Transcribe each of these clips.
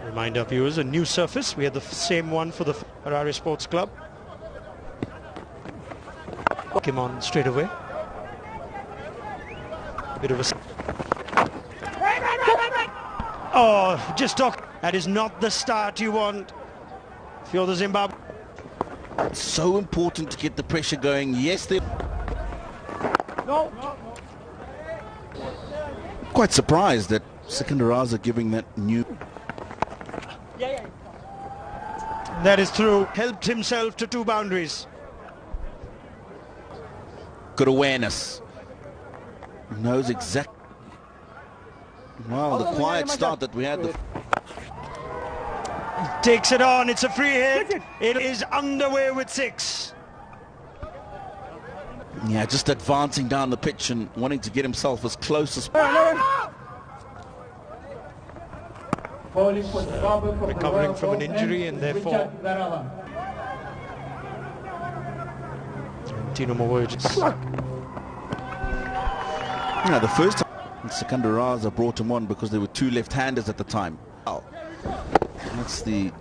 Remind our viewers, a new surface. We had the same one for the Harare Sports Club. Came on straight away. Bit of a... Oh, just talk. That is not the start you want if you're the Zimbabwe. It's so important to get the pressure going. Yes, they... Quite surprised that Sikandar Raza giving that new... That is through. Helped himself to 2 boundaries. Good awareness. Knows exact... Well, the quiet start that we had... Takes it on. It's a free hit. It is underway with 6. Yeah, just advancing down the pitch and wanting to get himself as close as... Recovering from an injury and therefore... Tino Mowoja. Yeah, the first time Sikandar Raza brought him on because there were 2 left-handers at the time. That's the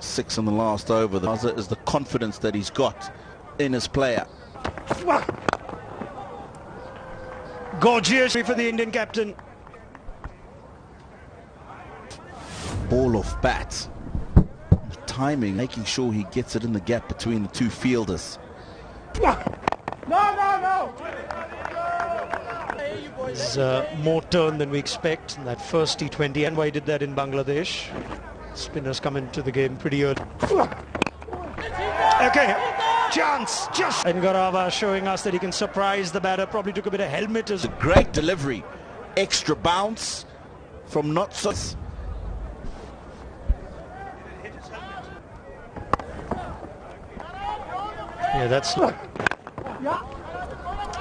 6 on the last over. The Raza is the confidence that he's got in his player. Gorgeous for the Indian captain. Ball off bat. Timing, making sure he gets it in the gap between the 2 fielders. There's more turn than we expect in that first T20, and why did that in Bangladesh? Spinners come into the game pretty early. Okay, chance, just... And Garava showing us that he can surprise the batter. Probably took a bit of helmet as... A great delivery, extra bounce from not so... Yeah, that's...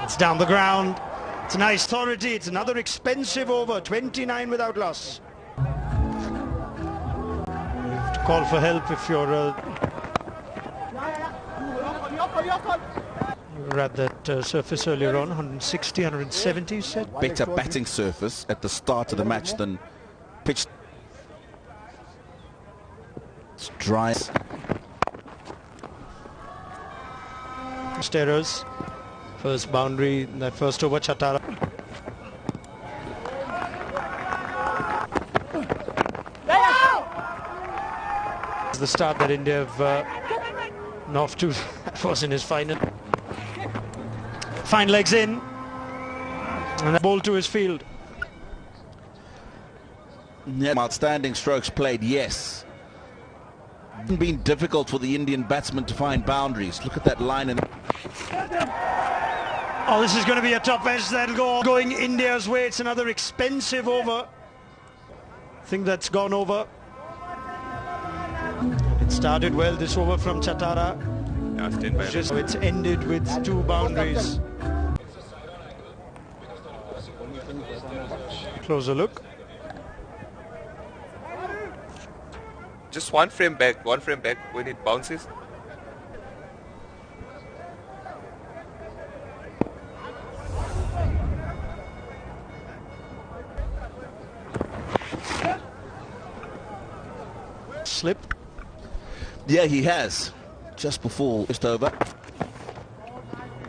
It's down the ground. It's a nice authority. It's another expensive over. 29 without loss. You have to call for help if you're... You were at that surface earlier on, 160, 170, you said? Better batting surface at the start of the match than pitch. It's dry. Errors. First boundary, that first over, Chatara. The start that India have off to. That was in his final. Fine legs in. And the ball to his field. Yeah, outstanding strokes played, yes. It's been difficult for the Indian batsmen to find boundaries. Look at that line. And oh, this is going to be a top edge that'll go going India's way. It's another expensive over. I think that's gone over. It started well, this over from Chatara. Just it's ended with 2 boundaries. Closer look. Just one frame back when it bounces. Slip. yeah, he has. Just before just over.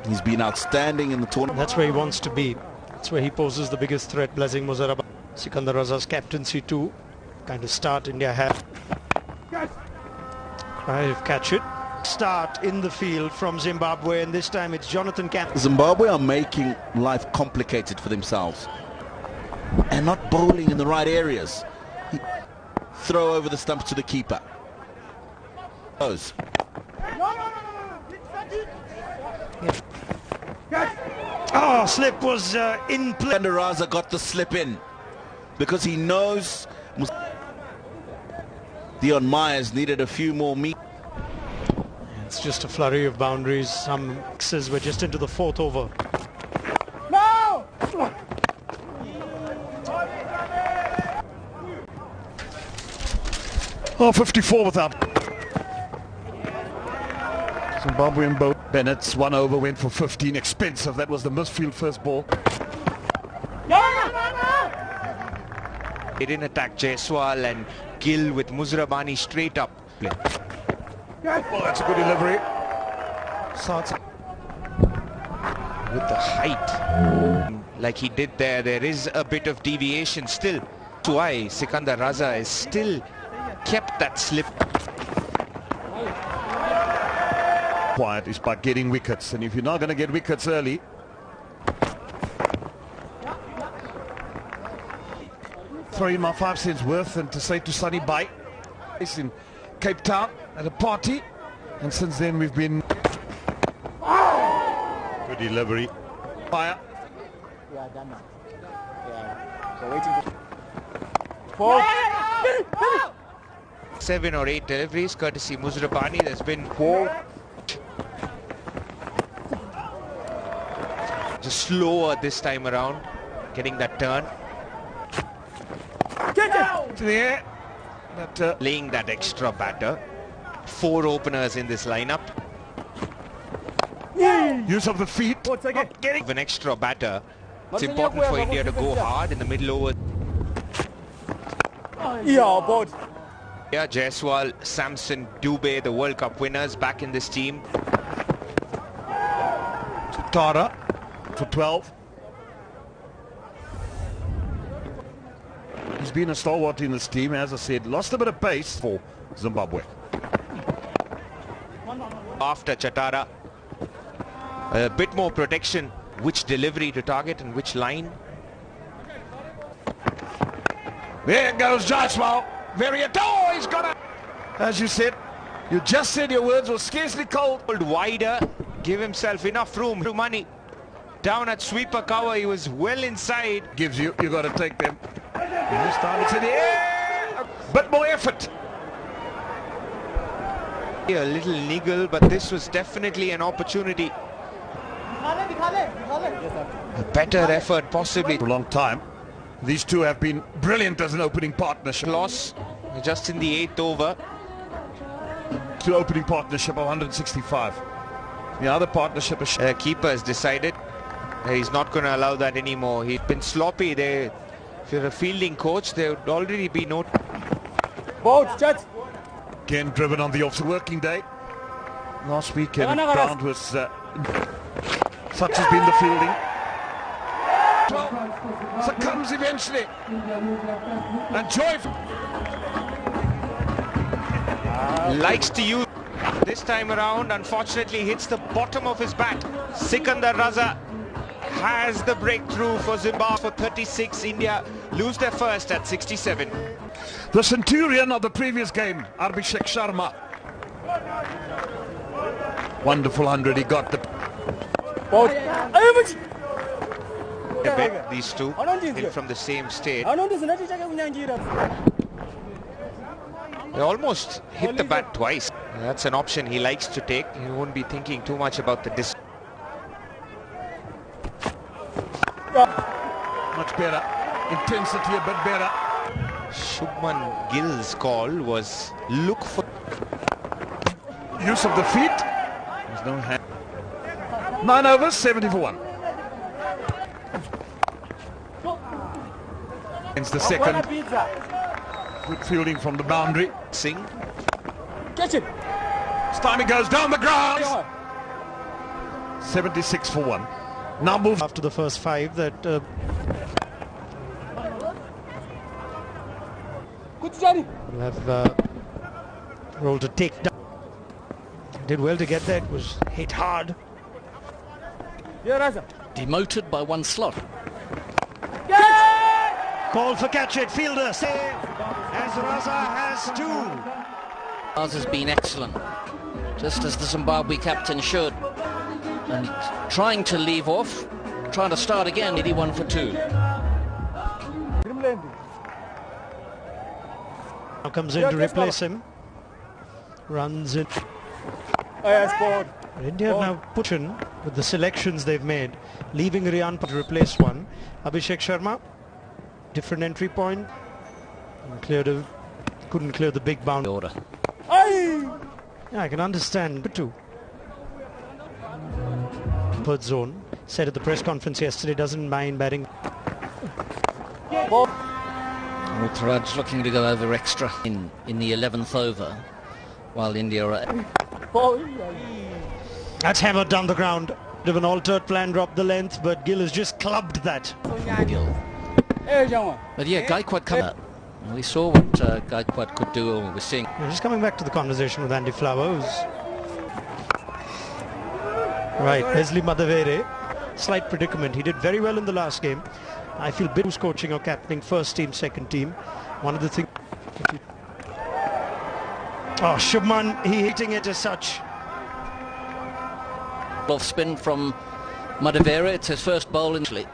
He's been outstanding in the tournament. That's where he wants to be. That's where he poses the biggest threat. Blessing Muzarabad. Sikandar Raza's captaincy too. Kind of start India had. Catch it. Start in the field from Zimbabwe, and this time it's Jonathan Camp. Zimbabwe are making life complicated for themselves and not bowling in the right areas. Throw over the stumps to the keeper. Goes. Oh, slip was in play. Sikandar Raza got the slip in because he knows Dion Myers needed a few more meters. It's just a flurry of boundaries. Some X's were just into the 4th over. No! Oh, 54 without. Zimbabwean boat. Bennett's 1 over went for 15. Expensive. That was the misfield first ball. They didn't attack Jaiswal and Gill with Muzrabani straight up. Well, that's a good delivery. Starts With the height, like he did there, there is a bit of deviation still. That's why Sikandar Raza is still kept that slip. quiet is by getting wickets, and if you're not going to get wickets early, throw in my 5 cents worth and to say to Sunny Bye, it's in Cape Town at a party, and since then we've been good delivery. Fire. Yeah, done now. Yeah. So waiting for 7 or 8 deliveries courtesy Muzrabani. There's been 4. Just slower this time around, getting that turn. To the air. But, Laying that extra batter. 4 openers in this lineup. use of the feet. Getting an extra batter. It's important for India to go hard in the middle over. Yeah, board. Yeah, Jaiswal, Samson, Dubey, the World Cup winners, back in this team. To Tara for 12. He's been a stalwart in this team, as I said. Lost a bit of pace for Zimbabwe. After Chatara, a bit more protection. Which delivery to target and which line? There goes Jaiswal. Oh, he's got it. As you said, you just said your words were scarcely cold. Wider, give himself enough room to money. Down at sweeper cover, he was well inside. Gives you got to take them. You started to the air. Bit more effort. A little niggle, but this was definitely an opportunity. A better effort, possibly. For a long time. These two have been brilliant as an opening partnership. Loss just in the 8th over. To opening partnership of 165. The other partnership is... Keeper has decided he's not going to allow that anymore. He's been sloppy. If you're a fielding coach, there would already be no... Board, chat. Again driven on the off-working day. Last weekend ground was... such has been the fielding. Well, succumbs eventually. And joyful. Likes to use this time around. Unfortunately, hits the bottom of his bat. Sikandar Raza has the breakthrough for Zimbabwe for 36. India lose their first at 67. The centurion of the previous game, Abhishek Sharma. Wonderful 100 he got. The Board. A bit, these two from the same state. They almost hit the bat twice. That's an option he likes to take. He won't be thinking too much about the distance. much better. Intensity a bit better. Shubman Gill's call was look for Use of the feet. There's no hand. 9 overs, 70 for 1. Against the second. Good fielding from the boundary. Singh. Catch it. Stymie goes down the grass. 76 for 1. Now move After the first 5 that Good Johnny. will have rolled to take down. Did well to get that, was hit hard. Yeah, Raza. Demoted by 1 slot. Call for catch it, fielder save as Raza has 2. Ours has been excellent, just as the Zimbabwe captain should. And trying to leave off, trying to start again, 81 for 2. Now comes in to replace him. Runs in. Yes, board. India have now put in with the selections they've made, leaving Riyan to replace one. Abhishek Sharma, different entry point, and couldn't clear the big boundary. Order. Yeah, I can understand too. Third zone said at the press conference yesterday doesn't mind batting. Raj looking to go over extra in the 11th over, while India are... That's hammered down the ground. Bit of an altered plan, dropped the length, but Gill has just clubbed that. Gill. But yeah, Gaikwad come out. We saw what Gaikwad could do, or we're seeing. Just coming back to the conversation with Andy Flowers. Right, Wesley Madavere, slight predicament. He did very well in the last game. I feel Biddu's coaching or captaining first team, second team. One of the things... Oh, Shubman, he hitting it as such. Off spin from Madavere, it's his first bowl in Italy.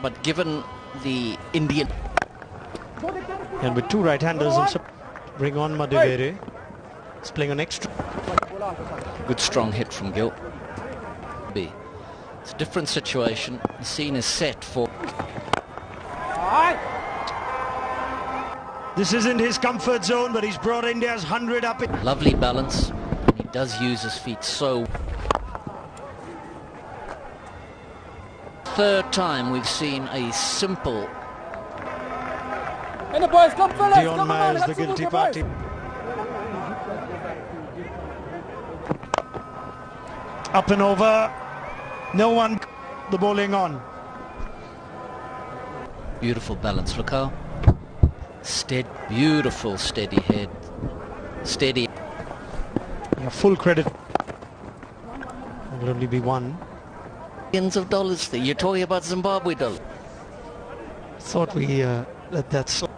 But given the Indian... And with two right-handers, bring on Madavere. He's playing an extra. Good strong hit from Gill. It's a different situation. The scene is set for... This isn't his comfort zone, but he's brought India's 100 up. Lovely balance. And he does use his feet so... Third time we've seen a simple... And the boys, come fellas, Dion come Myers, on, the guilty party. Up and over. No one, the bowling on. Beautiful balance, look how steady, beautiful steady head, steady. Yeah, full credit. Will only be one. Millions of dollars there. You're talking about Zimbabwe dollars. Thought we let that slide.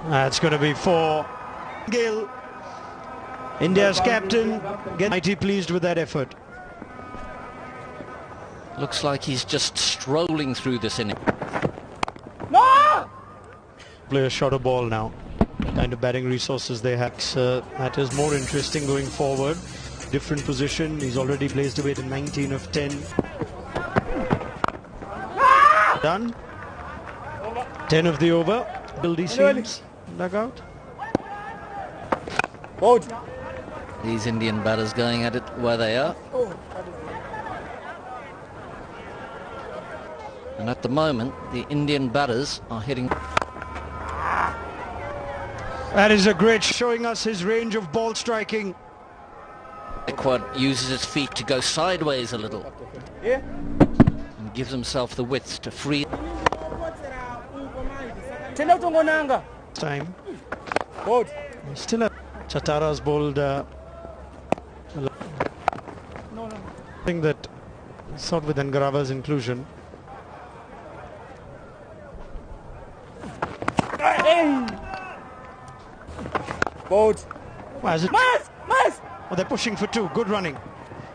That's going to be for Gill. India's captain, mighty pleased with that effort. Looks like he's just strolling through this inning. No! Play a shorter ball now. Kind of batting resources they have. That is more interesting going forward. Different position. He's already placed away to 19 of 10. Done. 10 of the over. Bildy seems dugout. These Indian batters going at it where they are. And at the moment, the Indian batters are hitting... That is a great showing us his range of ball striking. Gaikwad uses his feet to go sideways a little. And gives himself the width to free. Time. Still a Chatara's bowled thing that sort with Angarava's inclusion. Why is it? Oh, they're pushing for two. Good running.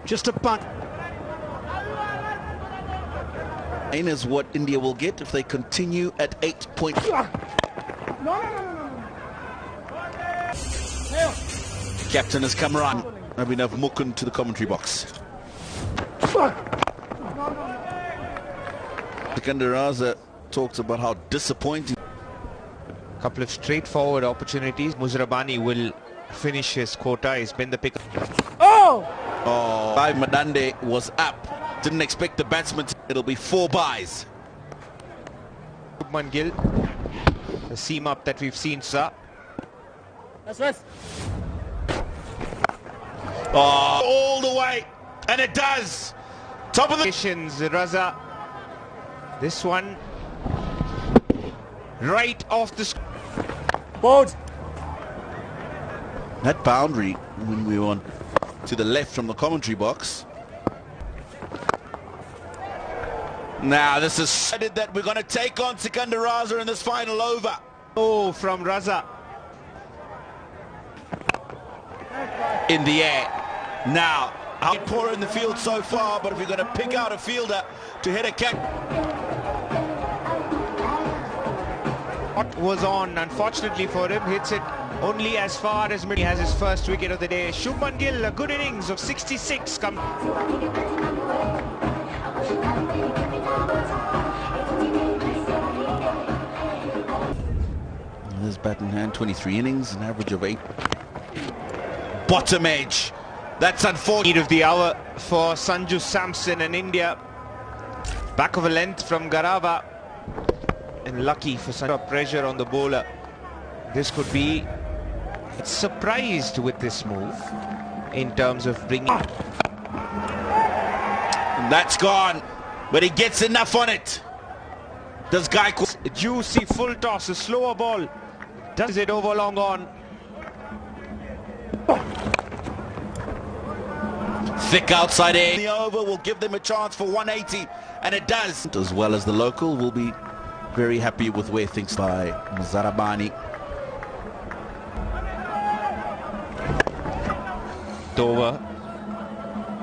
Just a punt. Is what India will get if they continue at 8 points. Captain has come around. Abhinav Mukund to the commentary box. Sikandar Raza talks about how disappointing. A couple of straightforward opportunities. Muzrabani will finish his quota. He's been the pick. Oh, Clive Madande was up. Didn't expect the batsman. It'll be 4 byes. Shubman Gill, the seam up that we've seen, sir. That's right. Oh, all the way, and it does. Top of the Raza. This one right off the that boundary when we were on to the left from the commentary box. Now this is decided that we're going to take on Sikandar Raza in this final over. Oh, from Raza. In the air. Now, out poor in the field so far, but if you're going to pick out a fielder to hit a catch. What was on, unfortunately for him, hits it only as far as he has his first wicket of the day. Shubman Gill, a good innings of 66. There's bat in hand, 23 innings, an average of 8. Bottom edge. That's unfortunate. Need of the hour for Sanju Samson and India. Back of a length from Garava, and lucky for some pressure on the bowler. This could be surprised with this move in terms of bringing. And that's gone, but he gets enough on it. Does Guy Juicy full toss, a slower ball. Does it over long on? thick outside air. The over will give them a chance for 180, and it does. As well as the local will be very happy with where things by Mzarabani. Over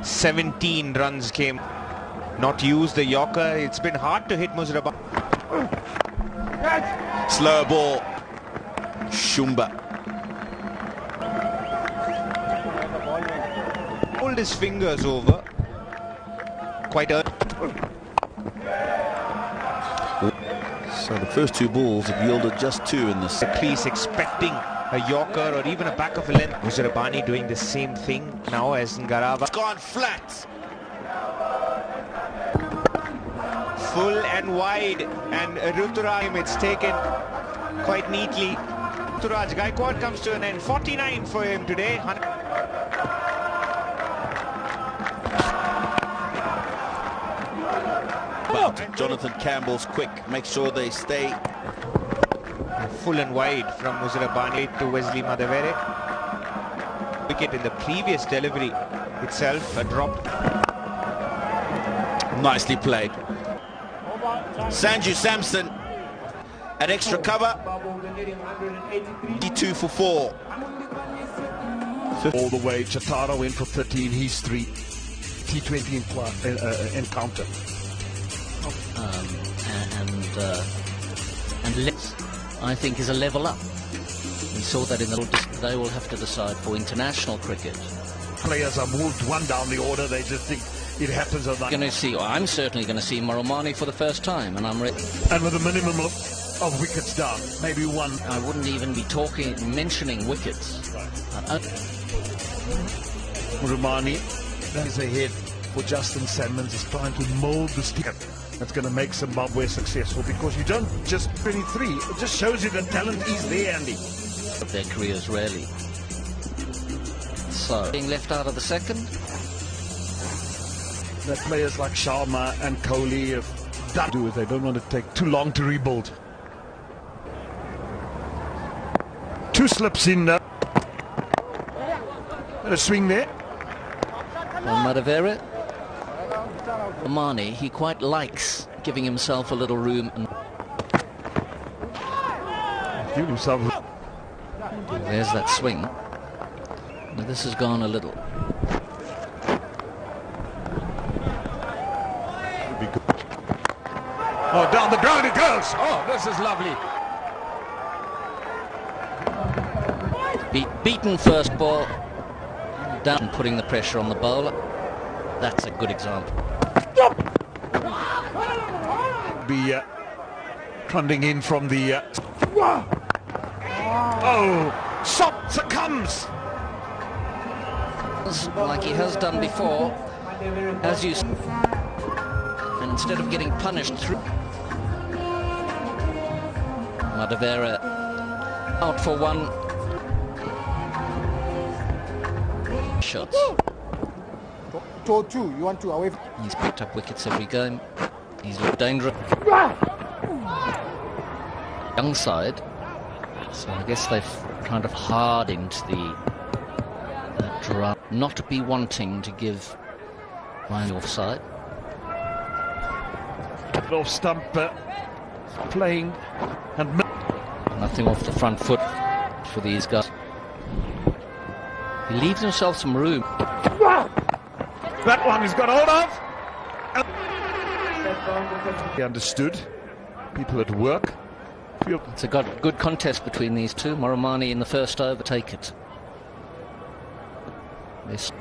17 runs came. Not used the Yorker. It's been hard to hit Muzarabani. Slow ball. Shumba. Pulled his fingers over. Quite early. So the first two balls have yielded just two in this. The crease expecting a Yorker or even a back of a length. Muzarabani doing the same thing now as Garava. It's gone flat. Full and wide, and Ruturaj, it's taken quite neatly. Ruturaj Gaikwad comes to an end. 49 for him today. But Jonathan Campbell's quick. Make sure they stay. Full and wide from Muzarabani to Wesley Madavere. Wicket in the previous delivery itself, a drop. Nicely played. Sanju Samson at extra cover. 2 for 4. All the way, Chatara went for 13, he's 3. T20 encounter. And Leeds, I think, is a level up. We saw that in the. They will have to decide for international cricket. Players are moved one down the order, they just think it happens overnight. Going to see, I'm certainly going to see Moramani for the first time, and I'm ready. And with a minimum of wickets down, maybe one. I wouldn't even be mentioning wickets. Moramani, that is ahead for Justin Salmons, is trying to mould this team. That's going to make Zimbabwe successful, because you don't just 23. It just shows you the talent is there, Andy. Of their careers, really. So, being left out of the second. That players like Sharma and Kohli have done do it. They don't want to take too long to rebuild. 2 slips in. A swing there. On Madavere. Mane, he quite likes giving himself a little room and give himself. There's that swing. Now this has gone a little. Oh, down the ground it goes. Oh, this is lovely. Beaten first ball. Down, putting the pressure on the bowler. That's a good example. Be trundling in from the. Oh, shot succumbs. Like he has done before, as you. And instead of getting punished through. Madavera out for 1. Shots. 2-2, you want to away. He's picked up wickets every game. He's looked dangerous. Young side. So I guess they've kind of hardened the drum. Not be wanting to give line offside. Off stump playing and nothing off the front foot for these guys. He leaves himself some room. That one he's got hold of. He understood. People at work. It's a good contest between these two. Moramani in the first over, take it. This.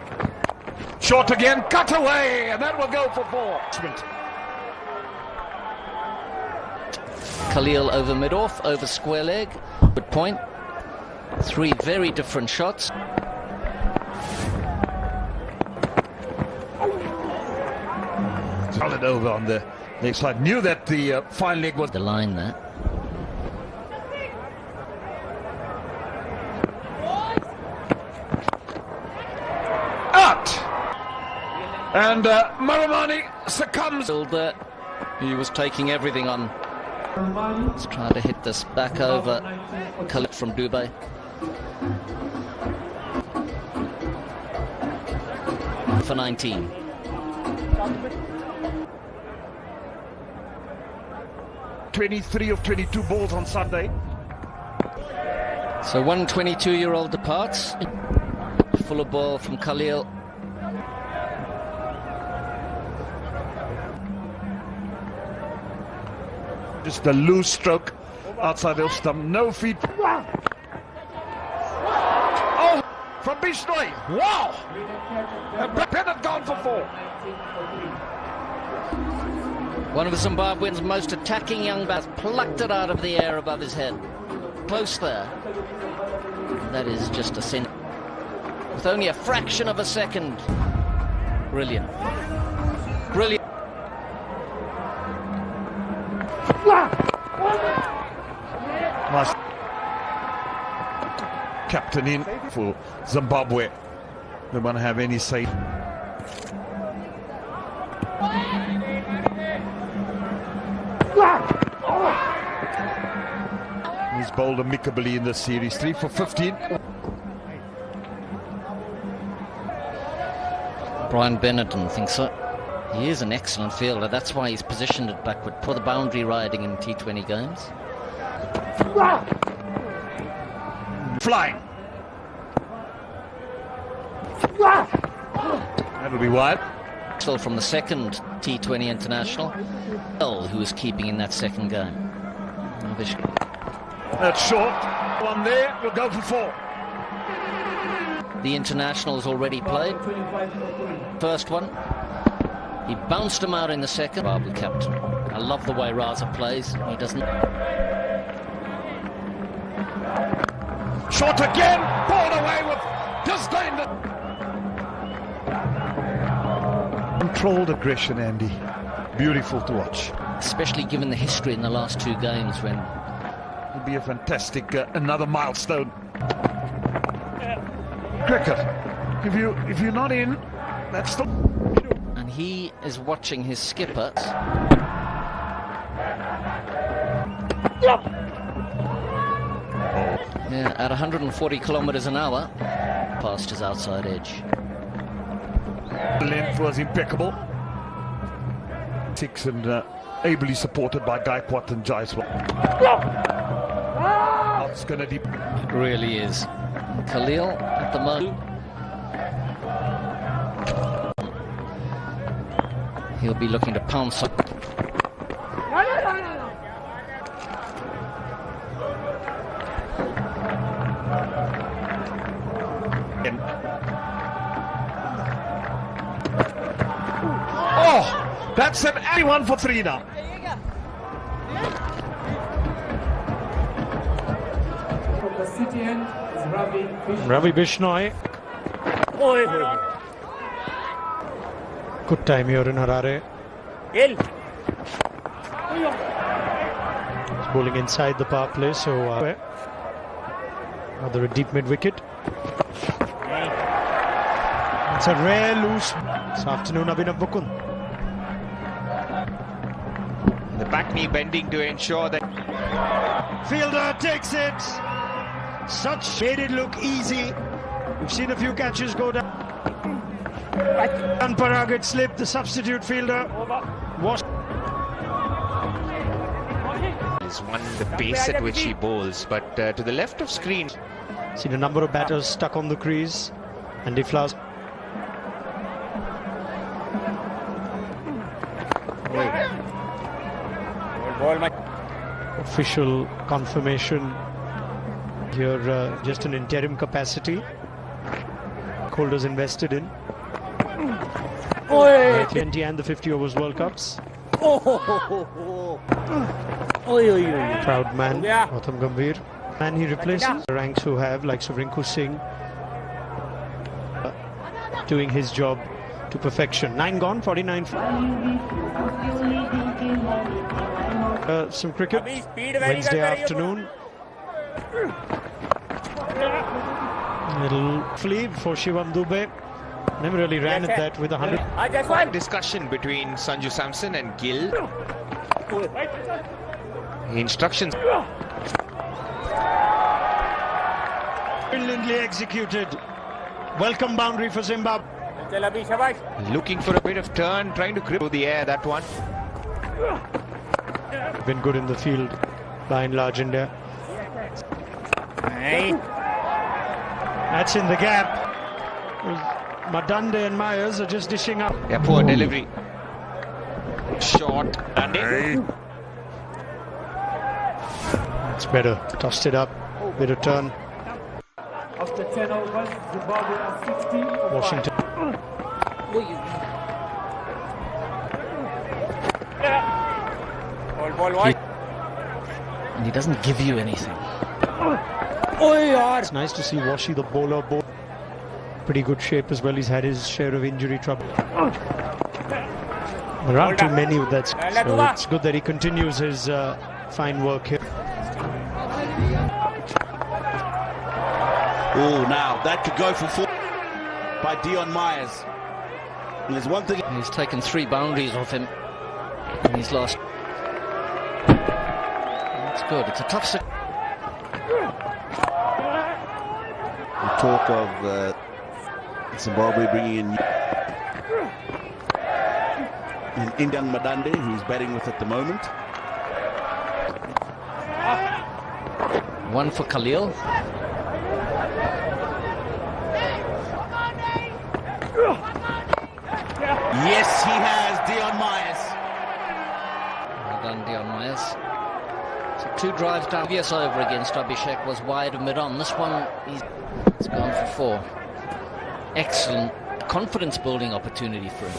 Short again, cut away, and that will go for 4. Khalil over mid-off, over square leg. Good point. 3 very different shots. Hold it over on the The side knew that the fine leg was The line there. out. And Maramani succumbs. He was taking everything on. He's trying to hit this back over. Khalid from Dubai. For 19. "23 of 22 balls on Sunday." So one 22-year-old departs. Fuller ball from Khalil. Just a loose stroke outside the stump. No feet. Oh, from Bishnoi. Wow! And Bennett gone for 4. One of Zimbabwe's most attacking young bats plucked it out of the air above his head. Close there. That is just a sin. With only a fraction of a second. Brilliant. Brilliant. Nice. Captain in for Zimbabwe. They won't have any say. He's bowled amicably in this series. 3 for 15. Brian Bennett didn't think so. He is an excellent fielder. That's why he's positioned it backward for the boundary riding in T20 games. Flying. That'll be wide. Still from the second T20 international. Who is keeping in that second game. That's short. One there. We'll go for 4. The international has already played. First one. He bounced him out in the second. Zimbabwe captain. I love the way Raza plays. He doesn't. Short again. Balled away with disdain. Controlled aggression, Andy. Beautiful to watch. Especially given the history in the last 2 games when. It'll be a fantastic another milestone. Cricket. If you're not in, that's the. And he is watching his skipper. Yeah, at 140 kilometers an hour, past his outside edge. The length was impeccable. 6 and ably supported by Gaikwad and Jaiswal. It's going to deep. It really is. Khalil at the moment. He'll be looking to pounce up. Oh, that's an 81 for 3 now. Ravi Bishnoi. Good time here in Harare. He's bowling inside the power play, so another deep mid wicket. It's a rare loose this afternoon, Abhinav Mukund. The back knee bending to ensure that. Fielder takes it. Such made it look easy. We've seen a few catches go down. And Paragat slipped. The substitute fielder was. Is one the pace at which he bowls, but to the left of screen. Seen a number of batters stuck on the crease. And Deflas. Official confirmation here, just an interim capacity. Holders invested in T20 and the 50 overs World Cups. Proud man, Gautam Gambhir. And he replaces the ranks who have, like Rinku Singh, doing his job to perfection. 9 gone, 49. Some cricket. Wednesday afternoon. Little flea for Shivam Dube. Never really ran at that with 100. Discussion between Sanju Samson and Gill. Instructions. Brilliantly executed. Welcome boundary for Zimbabwe. Looking for a bit of turn, trying to grip through the air, that one. Been good in the field by and large, India. That's in the gap. Madande and Myers are just dishing up. Yeah, poor delivery. Short. Dande. It's better. Tossed it up. Bit of turn. After 10 overs, Zimbabwe are 60. Washington. And he doesn't give you anything. It's nice to see Washi, the bowler, pretty good shape as well. He's had his share of injury trouble. There aren't too many with that, so it's good that he continues his fine work here. Oh, now that could go for 4 by Dion Myers. And there's one thing. He's taken 3 boundaries off him in his last. That's good. It's a tough. The talk of Zimbabwe bringing in Indian Madande, who's batting with at the moment. One for Khalil. Yes, he has, Dion Myers. Well done, Dion Myers. So 2 drives down. Previous over against Abhishek was wide of mid-on. This one, he's gone for 4. Excellent confidence-building opportunity for him.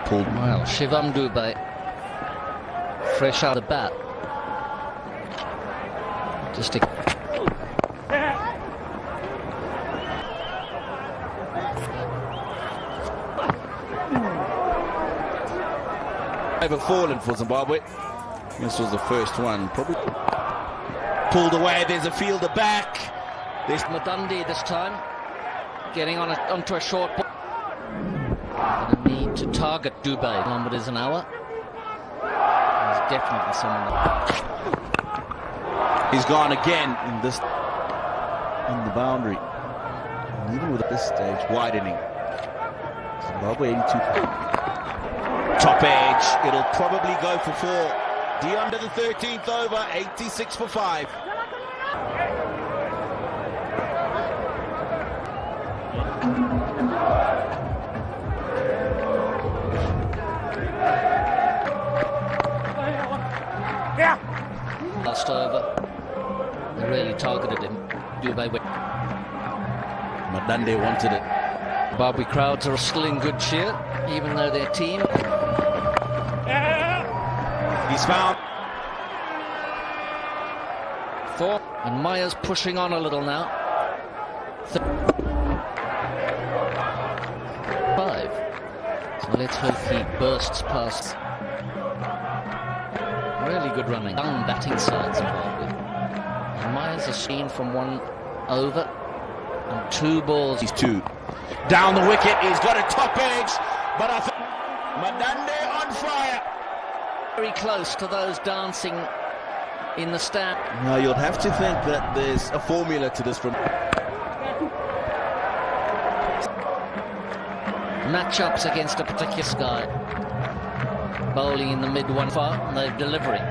Pulled. Well, Shivam Dube, fresh out of the bat. Just a... Never fallen for Zimbabwe. This was the first one. Probably pulled away. There's a fielder back. There's Madande this time, getting on onto a short ball. Gonna need to target Dube. Kilometers an hour. There's definitely someone. He's gone again in this on the boundary. And even with this stage widening, Zimbabwe 82. Top edge. It'll probably go for 4. Dion to the 13th over. 86 for 5. Last over. They really targeted him. Dube. Madande wanted it. Zimbabwe crowds are still in good cheer, even though their team. He's found. 4. And Myers pushing on a little now. 5. So let's hope he bursts past. Really good running. Young batting side Zimbabwe. And Myers is seen from 1 over and 2 balls. He's 2. Down the wicket. He's got a top edge. But I think Madande on fire. Very close to those dancing in the stand. Now you'll have to think that there's a formula to this from Matchups against a particular sky. Bowling in the mid-1 far, and they're delivering.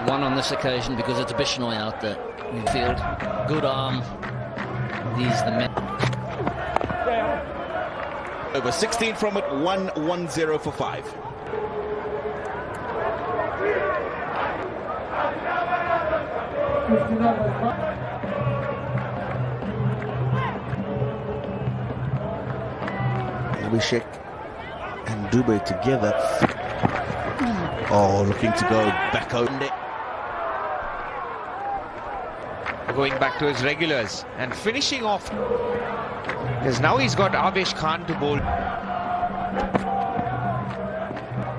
One on this occasion because it's Bishnoi out there in the field. Good arm. These are the men. over 16 from it, 1-1-0 for 5. Abhishek and Dube together. Oh, looking to go back over it. Going back to his regulars and finishing off, because now he's got Avesh Khan to bowl.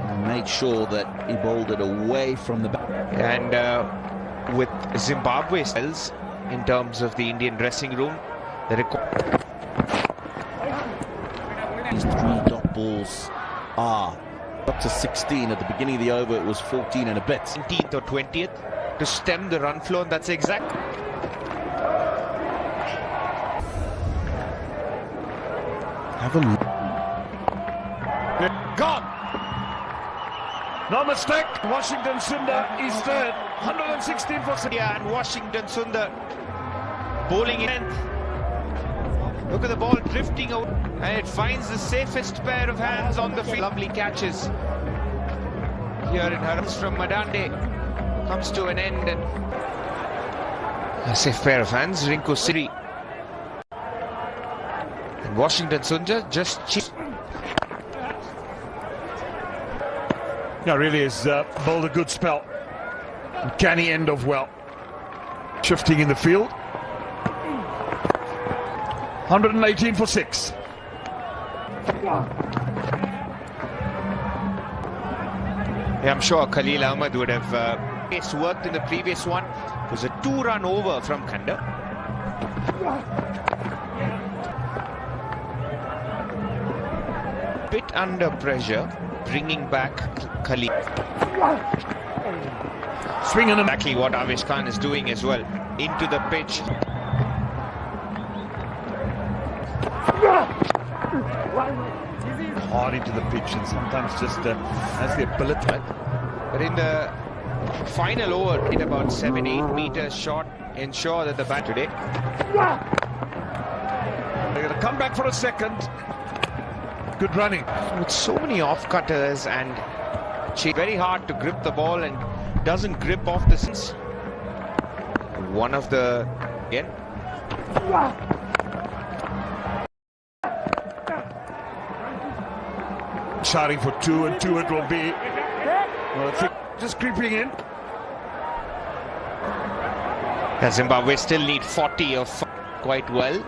And made sure that he bowled it away from the back. And with Zimbabwe styles in terms of the Indian dressing room, the record. These 3 dot balls are up to 16. At the beginning of the over, it was 14 and a bit. 19th or 20th to stem the run flow, and that's exact. Have a look. Gone. No mistake. Washington Sundar is third. 116 for India and Washington Sundar bowling in. Look at the ball drifting out, and it finds the safest pair of hands on the field. Lovely catches here in Harams from Madande comes to an end, and a safe pair of hands. Rinku Siri and Washington Sundar just cheap. Yeah, really has bowled a good spell. Canny end of well. Shifting in the field. 118 for 6. Yeah, I'm sure Khalil Ahmed would have worked in the previous one. It was a 2-run over from Khanda. Bit under pressure, bringing back Khalil. Swinging him. Exactly what Avesh Khan is doing as well. Into the pitch. Hard into the pitch, and sometimes just has the ability. But in the final over, hit about 7-8 meters short. Ensure that the bat today. They're going to come back for a second. Good running. With so many off-cutters, and very hard to grip the ball and doesn't grip off the sense. One of the again. Shouting for 2 and 2 it will be. Well, just creeping in. Zimbabwe still need 40 of quite well.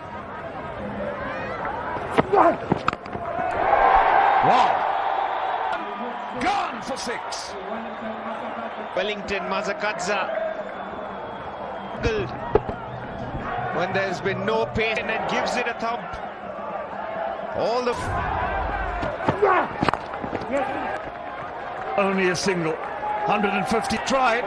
Wow! Gone for 6. Wellington Mazakadza when there's been no pace, and then gives it a thump. All the only a single. 150 tried.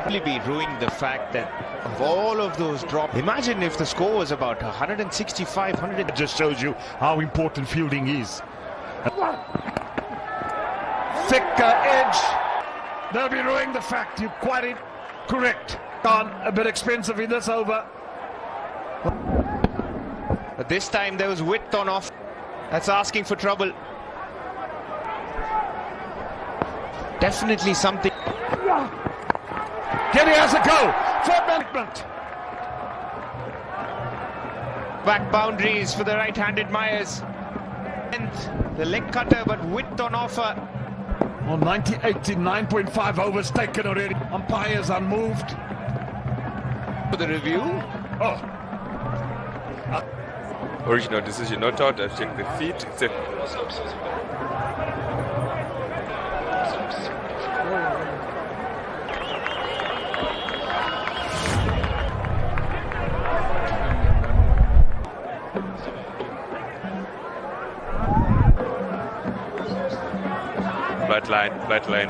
Really be ruining the fact that of all of those drops, imagine if the score was about 165, 100. It just shows you how important fielding is. Thicker edge. They'll be ruining the fact. You're quite correct. Gone a bit expensive in this over. But this time there was width on off. That's asking for trouble. Definitely something. Getty has a go for management. Back boundaries for the right-handed Myers. And the leg cutter, but width on offer. Well, 89.5 overs taken already. Umpires unmoved. For the review. Oh. Original decision not out. I've checked the feet. It's a flat line.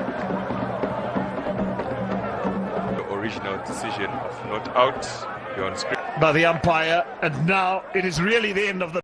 The original decision of not out. You're on screen. By the umpire, and now it is really the end of the